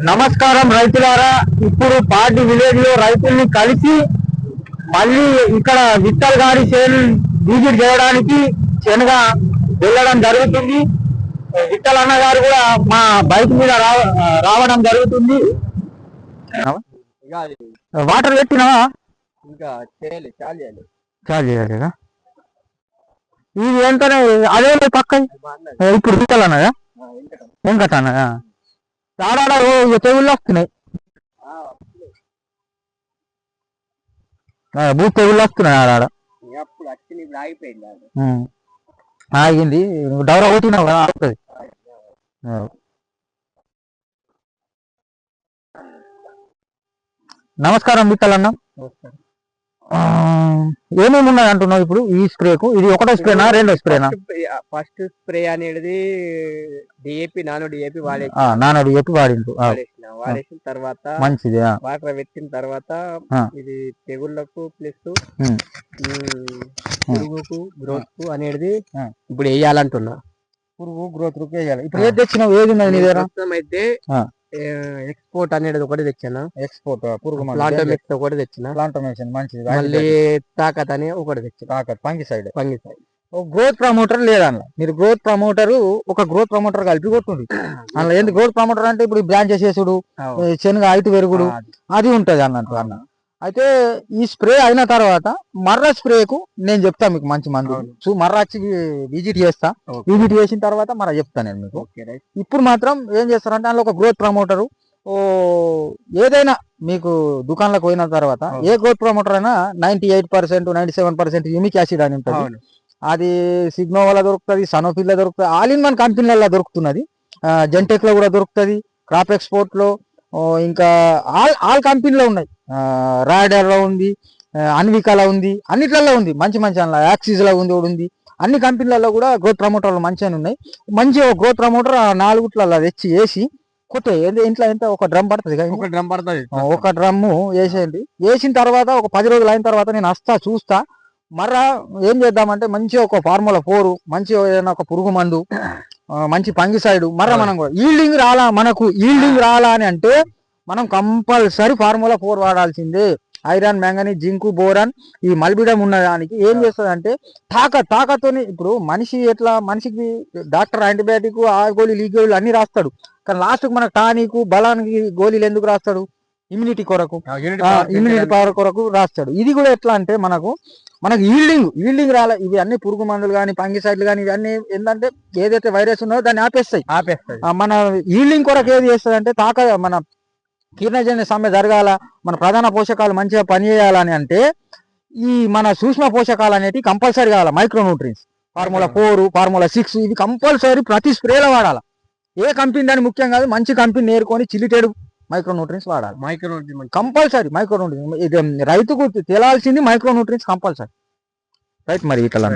నమస్కారం రైతులారా. ఇప్పుడు party village లో రైతుల్ని కలిసి మళ్ళీ ఇక్కడ విఠల్ గారి చేను విజిట్ చేయడానికి శనగ వెళ్ళడం జరుగుతుంది. విఠల్ అన్న గారు కూడా మా బైక్ మీద రావడం జరుగుతుంది. వాటర్ పెట్టినావా? ఇంకా చాలు చేయాలి. ఇది ఏంటనే అదే పక్క ఇప్పుడు విఠల్ అన్నదా వెంకట అన్నదా ఆడాడ తెగుళ్ళు వస్తున్నాయి. భూ తెగుళ్ళు వస్తున్నాయి ఆడాడ. ఆగింది. డౌరా కొట్టినావు కదా ఆగుతుంది. నమస్కారం విఠల్ అన్న. ఏమేమి ఉన్నాయి అంటున్నావు ఇప్పుడు ఈ స్ప్రేకు? ఇది ఒకటో స్ప్రేనా రెండో స్ప్రేనా? ఫస్ట్ స్ప్రే అనేది డిఏపి నానో డిఏపి వాడిండు. వాడేసిన తర్వాత మంచిది. వాటర్ పెట్టిన తర్వాత ఇది తెగుళ్లకు ప్లస్ పురుగుకు గ్రోత్ కు అనేది ఇప్పుడు వేయాలంటున్నా. పురుగు గ్రోత్ వేయాలి. ఇప్పుడు ఏది తెచ్చినావు? ఏది అయితే ఎక్స్పోర్ట్ అనేది ఒకటి తెచ్చాను. ఎక్స్పోర్ట్ పురుగు ప్లాంటోమిక్స్ ఒకటి తెచ్చిన. ప్లాంటోమేషన్ మంచిది. మళ్ళీ తాకత్ అని ఒకటి తెచ్చిన. తాకత్ ఫంగిసైడ్. గ్రోత్ ప్రమోటర్ లేదన్న. మీరు గ్రోత్ ప్రమోటర్ ఒక గ్రోత్ ప్రమోటర్ కలిపి కొట్టుంది. అందులో ఏంటి గ్రోత్ ప్రమోటర్ అంటే ఇప్పుడు బ్రాంచెస్ చేసుడు, శనగ హైట్ పెరుగుడు అది ఉంటది అన్నట్టు అన్న. అయితే ఈ స్ప్రే అయిన తర్వాత మర్ర స్ప్రేకు నేను చెప్తా మీకు మంచి మందు. మర్ర వచ్చి విజిట్ చేస్తా. విజిట్ చేసిన తర్వాత మర్ర చెప్తాను నేను మీకు. ఇప్పుడు మాత్రం ఏం చేస్తారంటే అందులో ఒక గ్రోత్ ప్రమోటరు ఏదైనా మీకు దుకాణంలోకి పోయిన తర్వాత ఏ గ్రోత్ ప్రమోటర్ అయినా 98%, 97% యూమిక్ యాసిడ్ అని ఉంటుంది. అది సిగ్నోవాలో దొరుకుతుంది, సనోఫిల్ లో దొరుకుతుంది, ఆల్ ఇన్ వన్ కంపెనీలలో దొరుకుతున్నది. జెంటెక్ లో కూడా దొరుకుతుంది, క్రాప్ ఎక్స్పోర్ట్ లో, ఇంకా ఆల్ కంపెనీలో ఉన్నాయి. రాడర్ లో ఉంది, అన్వికాలో ఉంది, అన్నిట్లలో ఉంది. మంచి మంచి అందులో యాక్సిస్ లో ఉంది. అన్ని కంపెనీలలో కూడా గ్రోత్ ప్రమోటర్లు మంచిగా ఉన్నాయి. మంచి గ్రోత్ ప్రమోటర్ 4 తెచ్చి వేసి కొట్టే. ఇంట్లో ఎంత ఒక డ్రమ్ పడుతుంది. ఒక డ్రమ్ము వేసేయండి. వేసిన తర్వాత ఒక 10 రోజులు అయిన తర్వాత నేను వస్తా చూస్తా. మర్ర ఏం చేద్దామంటే మంచి ఒక ఫార్ములా 4 మంచి ఏదైనా ఒక పురుగు మందు, మంచి ఫంగిసైడ్ మర్ర మనం కూడా ఈల్డింగ్ రాలా. మనకు ఈల్డింగ్ రాలా అని అంటే మనం కంపల్సరీ ఫార్ములా 4 వాడాల్సిందే. ఐరన్, మ్యాంగనీస్, జింకు, బోరాన్ ఈ మల్బిడం ఉన్న దానికి ఏం చేస్తుంది అంటే తాకత్తోని. ఇప్పుడు మనిషి ఎట్లా మనిషికి డాక్టర్ యాంటీబయాటిక్ ఆ గోళీలు ఈ గోళీలు అన్ని రాస్తాడు. కానీ లాస్ట్కి మనకు టానిక్ బలానికి గోళీలు ఎందుకు రాస్తాడు? ఇమ్యూనిటీ కొరకు, ఇమ్యూనిటీ పవర్ కొరకు రాస్తాడు. ఇది కూడా ఎట్లా అంటే మనకు ఈల్డింగ్ రాలే. ఇవి అన్ని పురుగు మందులు కానీ ఫంగిసైడ్లు కానీ ఇవన్నీ ఏంటంటే ఏదైతే వైరస్ ఉన్నదో దాన్ని ఆపేస్తాయి. మన ఈల్డింగ్ కొరకు ఏది చేస్తుంది అంటే మన కీర్ణజన్య సమ్మె జరగాల, మన ప్రధాన పోషకాలు మంచిగా పనిచేయాలని అంటే ఈ మన సూక్ష్మ పోషకాలు అనేవి కంపల్సరీ కావాలి. మైక్రోన్యూట్రియన్స్, ఫార్ములా 4, ఫార్ములా 6 ఇవి కంపల్సరీ ప్రతి స్ప్రేలో వాడాలి. ఏ కంపెనీ దాని ముఖ్యం కాదు, మంచి కంపెనీ నేర్కొని చిలిటెడ్ మైక్రోన్యూట్రియన్స్ వాడాలి. కంపల్సరీ మైక్రోన్యూట్రియన్స్ రైతుకు తెలాల్సింది మైక్రోన్యూట్రియన్స్ కంపల్సరీ. రైట్ మరి ఇట్లా.